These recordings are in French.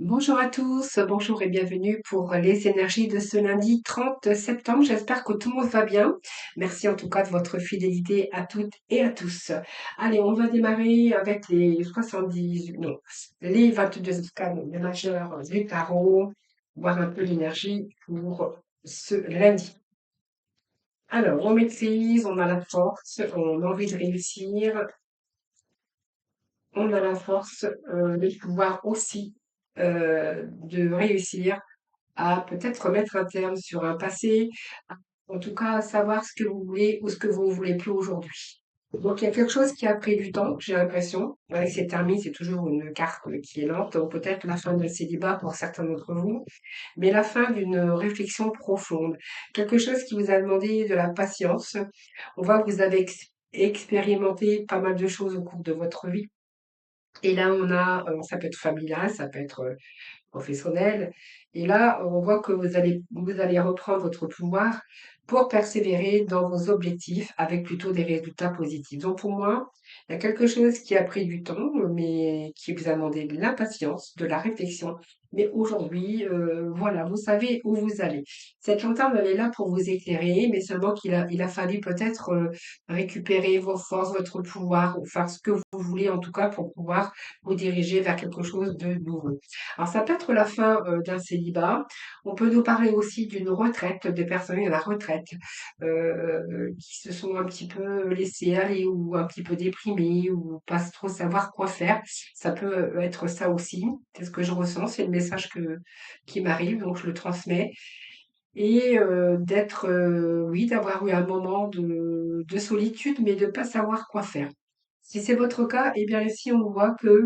Bonjour à tous, bonjour et bienvenue pour les énergies de ce lundi 30 septembre. J'espère que tout le monde va bien. Merci en tout cas de votre fidélité à toutes et à tous. Allez, on va démarrer avec les 70, non, les 22 arcanes majeurs du tarot, voir un peu l'énergie pour ce lundi. Alors, on maîtrise, on a la force, on a envie de réussir, on a la force de pouvoir aussi de réussir à peut-être mettre un terme sur un passé, en tout cas à savoir ce que vous voulez ou ce que vous ne voulez plus aujourd'hui. Donc il y a quelque chose qui a pris du temps, j'ai l'impression. Avec cette termine, c'est toujours une carte qui est lente, donc peut-être la fin d'un célibat pour certains d'entre vous, mais la fin d'une réflexion profonde. Quelque chose qui vous a demandé de la patience. On voit que vous avez expérimenté pas mal de choses au cours de votre vie. Et là, on a, ça peut être familial, ça peut être professionnel. Et là, on voit que vous allez reprendre votre pouvoir pour persévérer dans vos objectifs avec plutôt des résultats positifs. Donc pour moi, il y a quelque chose qui a pris du temps, mais qui vous a demandé de la patience, de la réflexion. Mais aujourd'hui, voilà, vous savez où vous allez. Cette lanterne, elle est là pour vous éclairer, mais seulement il a fallu peut-être récupérer vos forces, votre pouvoir, ou faire ce que vous voulez en tout cas pour pouvoir vous diriger vers quelque chose de nouveau. Alors ça peut être la fin d'un célibat. On peut nous parler aussi d'une retraite, des personnes à la retraite qui se sont un petit peu laissées aller ou un petit peu déprimées ou pas trop savoir quoi faire. Ça peut être ça aussi. C'est ce que je ressens, c'est le message qui m'arrive, donc je le transmets. Et d'être, oui, d'avoir eu un moment de solitude, mais de ne pas savoir quoi faire. Si c'est votre cas, eh bien ici on voit que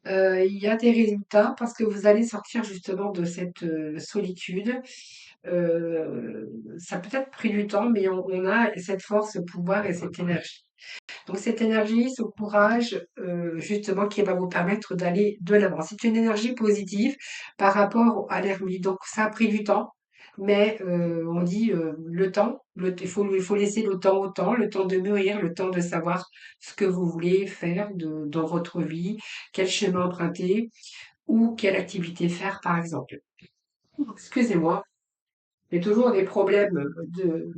il y a des résultats parce que vous allez sortir justement de cette, solitude. Ça a peut-être pris du temps, mais on a cette force, ce pouvoir et cette énergie. Donc cette énergie, ce courage, justement qui va vous permettre d'aller de l'avant. C'est une énergie positive par rapport à l'ermite. Donc ça a pris du temps, mais on dit, le temps, il faut laisser le temps au temps, le temps de mûrir, le temps de savoir ce que vous voulez faire dans votre vie, quel chemin emprunter ou quelle activité faire, par exemple. Excusez-moi, j'ai toujours des problèmes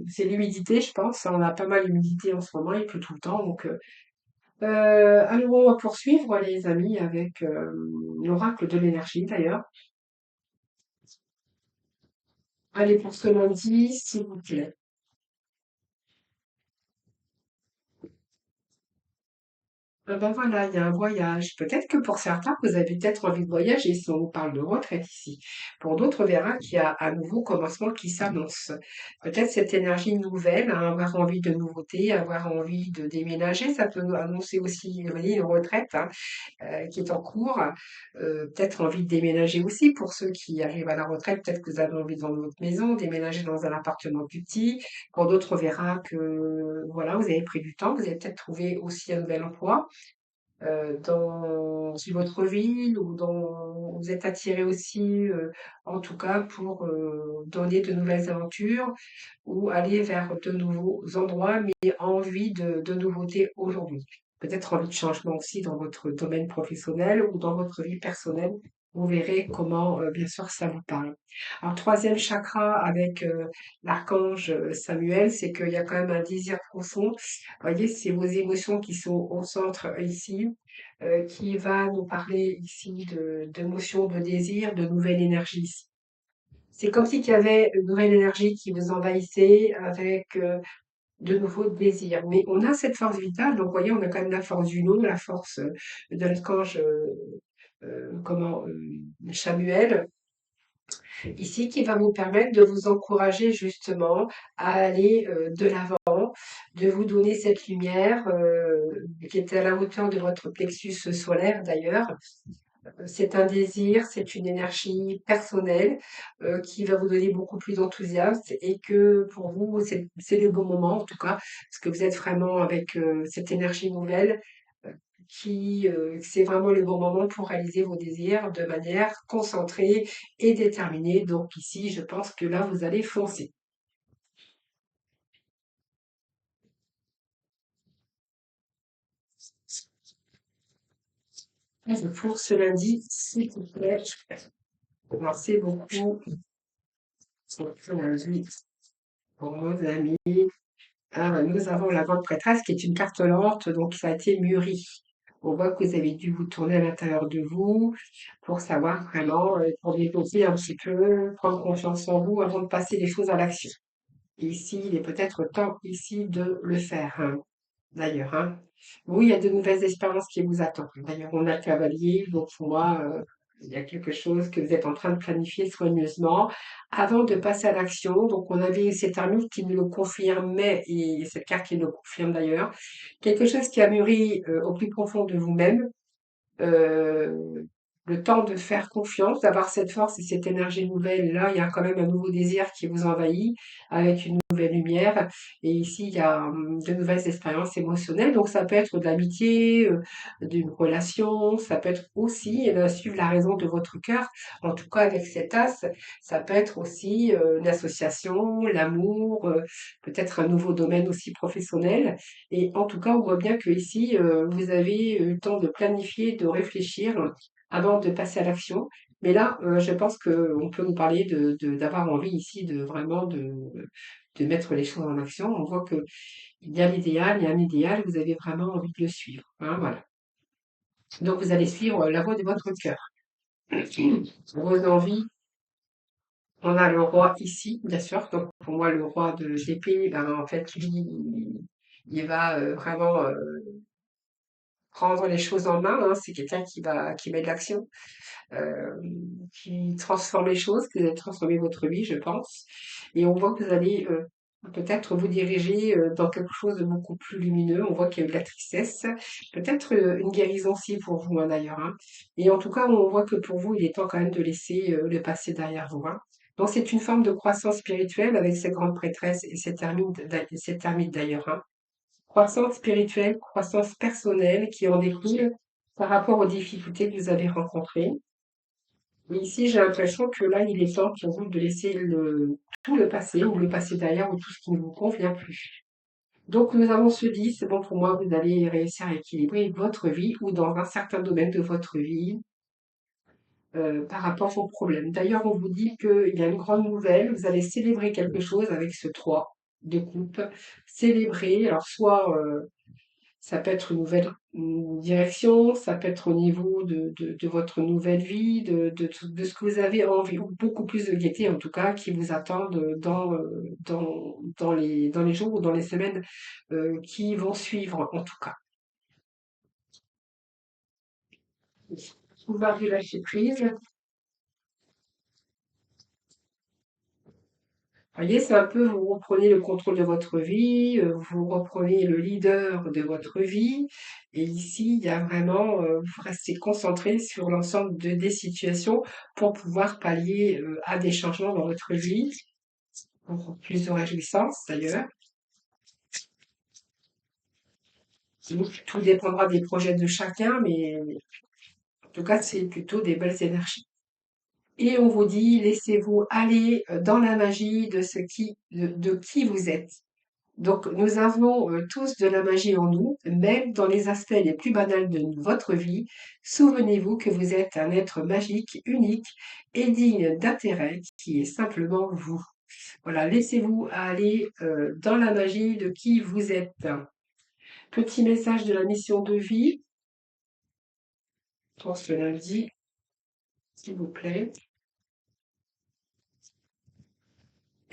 c'est l'humidité, je pense. On a pas mal d'humidité en ce moment, il pleut tout le temps, donc alors on va poursuivre les amis avec l'oracle de l'énergie d'ailleurs. Allez pour ce lundi, s'il vous plaît. Ah ben voilà, il y a un voyage. Peut-être que pour certains, vous avez peut-être envie de voyager si on vous parle de retraite ici. Pour d'autres, on verra qu'il y a un nouveau commencement qui s'annonce. Peut-être cette énergie nouvelle, hein, avoir envie de nouveautés, avoir envie de déménager, ça peut annoncer aussi, vous voyez, une retraite, hein, qui est en cours. Peut-être envie de déménager aussi pour ceux qui arrivent à la retraite. Peut-être que vous avez envie de vendre votre maison, déménager dans un appartement plus petit. Pour d'autres, on verra que voilà, vous avez pris du temps, vous avez peut-être trouvé aussi un nouvel emploi dans une autre ville ou vous êtes attiré aussi, en tout cas pour donner de nouvelles aventures ou aller vers de nouveaux endroits, mais envie de nouveautés aujourd'hui. Peut-être envie de changement aussi dans votre domaine professionnel ou dans votre vie personnelle. Vous verrez comment, bien sûr, ça vous parle. Alors, troisième chakra avec l'archange Samuel, c'est qu'il y a quand même un désir profond. Vous voyez, c'est vos émotions qui sont au centre ici, qui va nous parler ici d'émotions, de désir, de nouvelle énergie ici. C'est comme si il y avait une nouvelle énergie qui vous envahissait avec de nouveaux désirs. Mais on a cette force vitale, donc vous voyez, on a quand même la force du nom, la force de l'archange Samuel, ici, qui va vous permettre de vous encourager justement à aller de l'avant, de vous donner cette lumière qui est à la hauteur de votre plexus solaire d'ailleurs. C'est un désir, c'est une énergie personnelle qui va vous donner beaucoup plus d'enthousiasme et que pour vous, c'est le bon moment en tout cas, parce que vous êtes vraiment avec cette énergie nouvelle c'est vraiment le bon moment pour réaliser vos désirs de manière concentrée et déterminée. Donc ici, je pense que là, vous allez foncer. Pour ce lundi, s'il vous plaît, merci beaucoup pour ce lundi pour nos amis. Ah, nous avons la grande prêtresse qui est une carte lente, donc ça a été mûri. On voit que vous avez dû vous tourner à l'intérieur de vous pour savoir vraiment, pour développer un petit peu, prendre confiance en vous avant de passer les choses à l'action. Ici, il est peut-être temps ici de le faire, hein, d'ailleurs, hein. Oui, il y a de nouvelles expériences qui vous attendent. D'ailleurs, on a le cavalier, donc pour moi, il y a quelque chose que vous êtes en train de planifier soigneusement avant de passer à l'action. Donc, on avait cet ami qui nous le confirmait, et cette carte qui le confirme d'ailleurs, quelque chose qui a mûri au plus profond de vous-même, euh, le temps de faire confiance, d'avoir cette force et cette énergie nouvelle. Là, il y a quand même un nouveau désir qui vous envahit avec une nouvelle lumière. Et ici, il y a de nouvelles expériences émotionnelles. Donc, ça peut être de l'amitié, d'une relation. Ça peut être aussi suivre la raison de votre cœur. En tout cas, avec cet as, ça peut être aussi une association, l'amour, peut-être un nouveau domaine aussi professionnel. Et en tout cas, on voit bien que ici, vous avez eu le temps de planifier, de réfléchir avant de passer à l'action. Mais là, je pense qu'on peut nous parler d'avoir envie ici de vraiment de mettre les choses en action. On voit que il y a l'idéal, il y a un idéal, vous avez vraiment envie de le suivre, hein, voilà. Donc vous allez suivre la voie de votre cœur. Vos envies, on a le roi ici, bien sûr. Donc pour moi, le roi de d'épée, ben, en fait, lui, il va vraiment prendre les choses en main, hein. C'est quelqu'un qui met de l'action, euh, qui transforme les choses, qui va transformer votre vie, je pense. Et on voit que vous allez peut-être vous diriger dans quelque chose de beaucoup plus lumineux. On voit qu'il y a eu de la tristesse, peut-être une guérison aussi pour vous, hein, d'ailleurs, hein. Et en tout cas, on voit que pour vous, il est temps quand même de laisser le passé derrière vous, hein. Donc c'est une forme de croissance spirituelle avec cette grande prêtresse et cette ermite d'ailleurs, hein. Croissance spirituelle, croissance personnelle qui en découle par rapport aux difficultés que vous avez rencontrées. Et ici, j'ai l'impression que là, il est temps pour vous de laisser tout le passé ou le passé derrière ou tout ce qui ne vous convient plus. Donc, nous avons ce 10, c'est bon pour moi, vous allez réussir à équilibrer votre vie ou dans un certain domaine de votre vie par rapport aux problèmes. D'ailleurs, on vous dit qu'il y a une grande nouvelle, vous allez célébrer quelque chose avec ce 3 de coupe. Célébrer, alors soit ça peut être une nouvelle direction, ça peut être au niveau de votre nouvelle vie, de ce que vous avez envie, ou beaucoup plus de gaieté en tout cas, qui vous attendent dans les jours ou dans les semaines qui vont suivre en tout cas. Pouvoir du lâcher prise. Vous voyez, c'est un peu, vous reprenez le contrôle de votre vie, vous reprenez le leader de votre vie. Et ici, il y a vraiment, vous restez concentré sur l'ensemble des situations pour pouvoir pallier à des changements dans votre vie, pour plus de réjouissance d'ailleurs. Donc, tout dépendra des projets de chacun, mais en tout cas, c'est plutôt des belles énergies. Et on vous dit, laissez-vous aller dans la magie de qui vous êtes. Donc, nous avons tous de la magie en nous, même dans les aspects les plus banals de votre vie. Souvenez-vous que vous êtes un être magique, unique et digne d'intérêt qui est simplement vous. Voilà, laissez-vous aller dans la magie de qui vous êtes. Petit message de la mission de vie pour ce lundi, s'il vous plaît.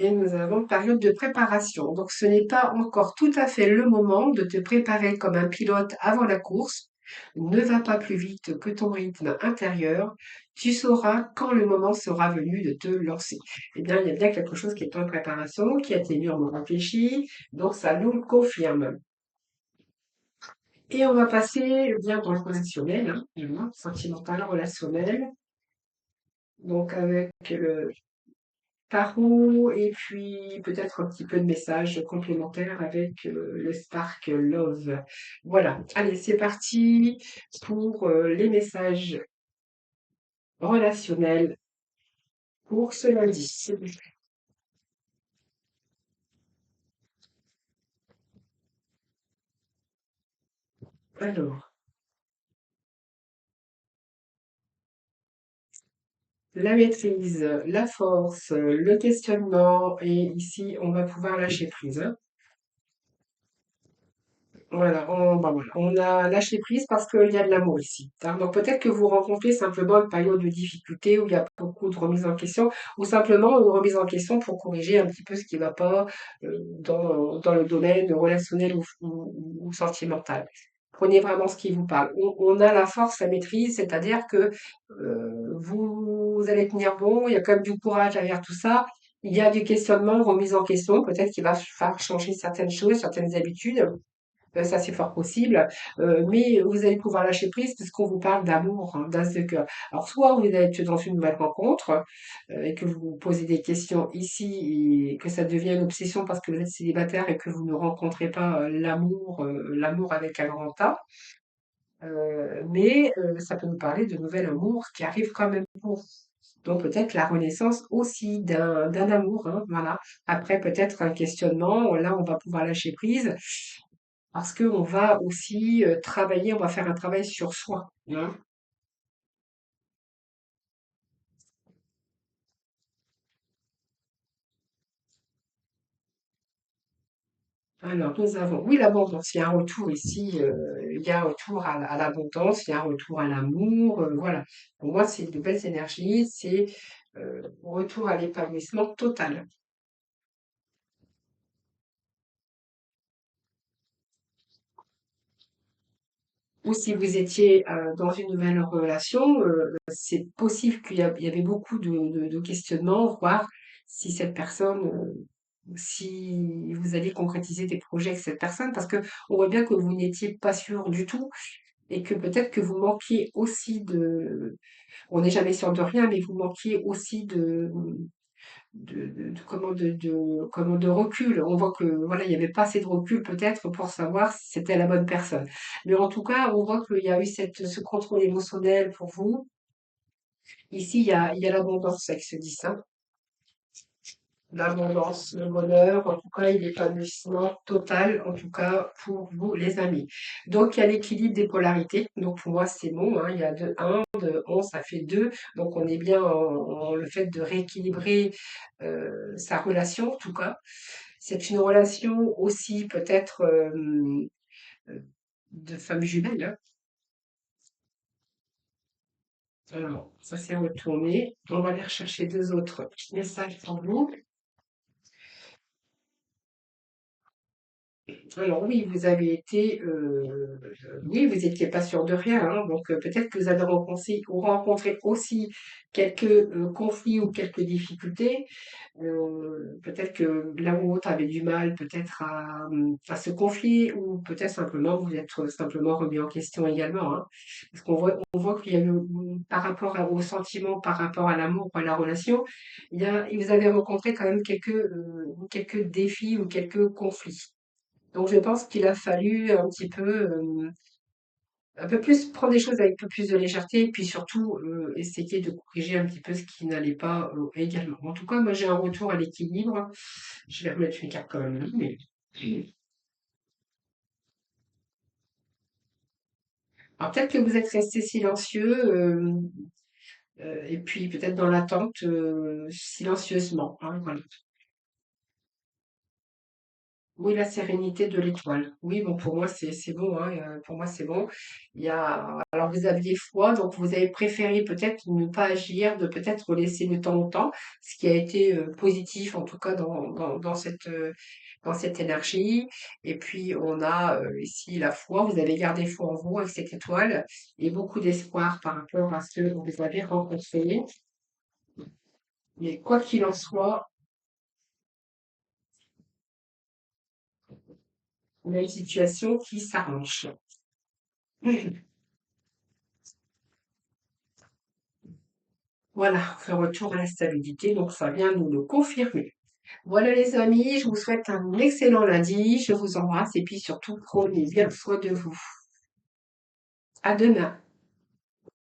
Et nous avons période de préparation. Donc, ce n'est pas encore tout à fait le moment de te préparer comme un pilote avant la course. Ne va pas plus vite que ton rythme intérieur. Tu sauras quand le moment sera venu de te lancer. Eh bien, il y a bien quelque chose qui est en préparation, qui a été mûrement réfléchi. Donc, ça nous le confirme. Et on va passer bien dans le relationnel, hein, sentimental, relationnel. Donc, avec le tarot et puis peut-être un petit peu de messages complémentaires avec le Spark Love. Voilà, allez, c'est parti pour les messages relationnels pour ce lundi. Alors, la maîtrise, la force, le questionnement et ici, on va pouvoir lâcher prise, hein. Voilà, on a lâché prise parce qu'il y a de l'amour ici, hein. Donc peut-être que vous rencontrez simplement une période de difficulté où il y a beaucoup de remise en question ou simplement une remise en question pour corriger un petit peu ce qui ne va pas dans le domaine relationnel ou sentimental. Prenez vraiment ce qui vous parle. On a la force, la maîtrise, c'est-à-dire que vous allez tenir bon, il y a quand même du courage derrière tout ça. Il y a du questionnement, remise en question, peut-être qu'il va faire changer certaines choses, certaines habitudes. Ça, c'est fort possible, mais vous allez pouvoir lâcher prise parce qu'on vous parle d'amour, hein, d'as de cœur. Alors, soit vous êtes dans une nouvelle rencontre et que vous vous posez des questions ici et que ça devient une obsession parce que vous êtes célibataire et que vous ne rencontrez pas l'amour avec un grand A. Mais ça peut nous parler de nouvel amour qui arrive quand même pour vous. Donc peut-être la renaissance aussi d'un amour, hein, voilà. Après peut-être un questionnement, là on va pouvoir lâcher prise parce qu'on va aussi travailler, on va faire un travail sur soi, hein. Alors nous avons, oui, l'abondance, il y a un retour ici, il y a un retour à l'abondance, il y a un retour à l'amour, voilà. Pour moi, c'est de belles énergies, c'est retour à l'épanouissement total. Ou si vous étiez dans une nouvelle relation, c'est possible il y avait beaucoup de questionnements, voir si cette personne, si vous allez concrétiser des projets avec cette personne, parce que on voit bien que vous n'étiez pas sûr du tout et que peut-être que vous manquiez aussi on n'est jamais sûr de rien, mais vous manquiez aussi comment de recul. On voit que voilà, il n'y avait pas assez de recul peut-être pour savoir si c'était la bonne personne. Mais en tout cas, on voit qu'il y a eu ce contrôle émotionnel pour vous. Ici, il y a l'abondance avec ce 10, hein. L'abondance, le bonheur, en tout cas, et l'épanouissement total, en tout cas, pour vous, les amis. Donc, il y a l'équilibre des polarités. Donc, pour moi, c'est bon, hein. Il y a de un de 11, ça fait 2. Donc, on est bien en le fait de rééquilibrer sa relation, en tout cas. C'est une relation aussi peut-être euh, de femme jumelle, hein. Alors, ça s'est retourné. On va aller rechercher deux autres messages pour vous. Alors oui, vous avez été, oui, vous n'étiez pas sûr de rien, hein, donc peut-être que vous avez rencontré aussi quelques conflits ou quelques difficultés. Peut-être que l'un ou l'autre avait du mal peut-être à se confier ou peut-être simplement vous êtes simplement remis en question également, hein. Parce on voit qu'il y a eu, par rapport au sentiment, par rapport à l'amour, à la relation, vous avez rencontré quand même quelques défis ou quelques conflits. Donc je pense qu'il a fallu un peu plus prendre les choses avec un peu plus de légèreté et puis surtout essayer de corriger un petit peu ce qui n'allait pas également. En tout cas, moi j'ai un retour à l'équilibre. Je vais remettre une carte quand même, hein, mais alors peut-être que vous êtes resté silencieux et puis peut-être dans l'attente silencieusement, hein, voilà. Oui, la sérénité de l'étoile. Oui, bon, pour moi, c'est bon, hein, pour moi, c'est bon. Alors vous aviez foi, donc vous avez préféré peut-être ne pas agir, de peut-être laisser le temps au temps, ce qui a été positif, en tout cas, dans cette énergie. Et puis, on a ici la foi. Vous avez gardé foi en vous avec cette étoile et beaucoup d'espoir par rapport à ce que vous avez rencontré. Mais quoi qu'il en soit, on a une situation qui s'arrange. Voilà, le retour à la stabilité, donc ça vient nous le confirmer. Voilà les amis, je vous souhaite un excellent lundi, je vous embrasse et puis surtout prenez bien soin de vous. À demain.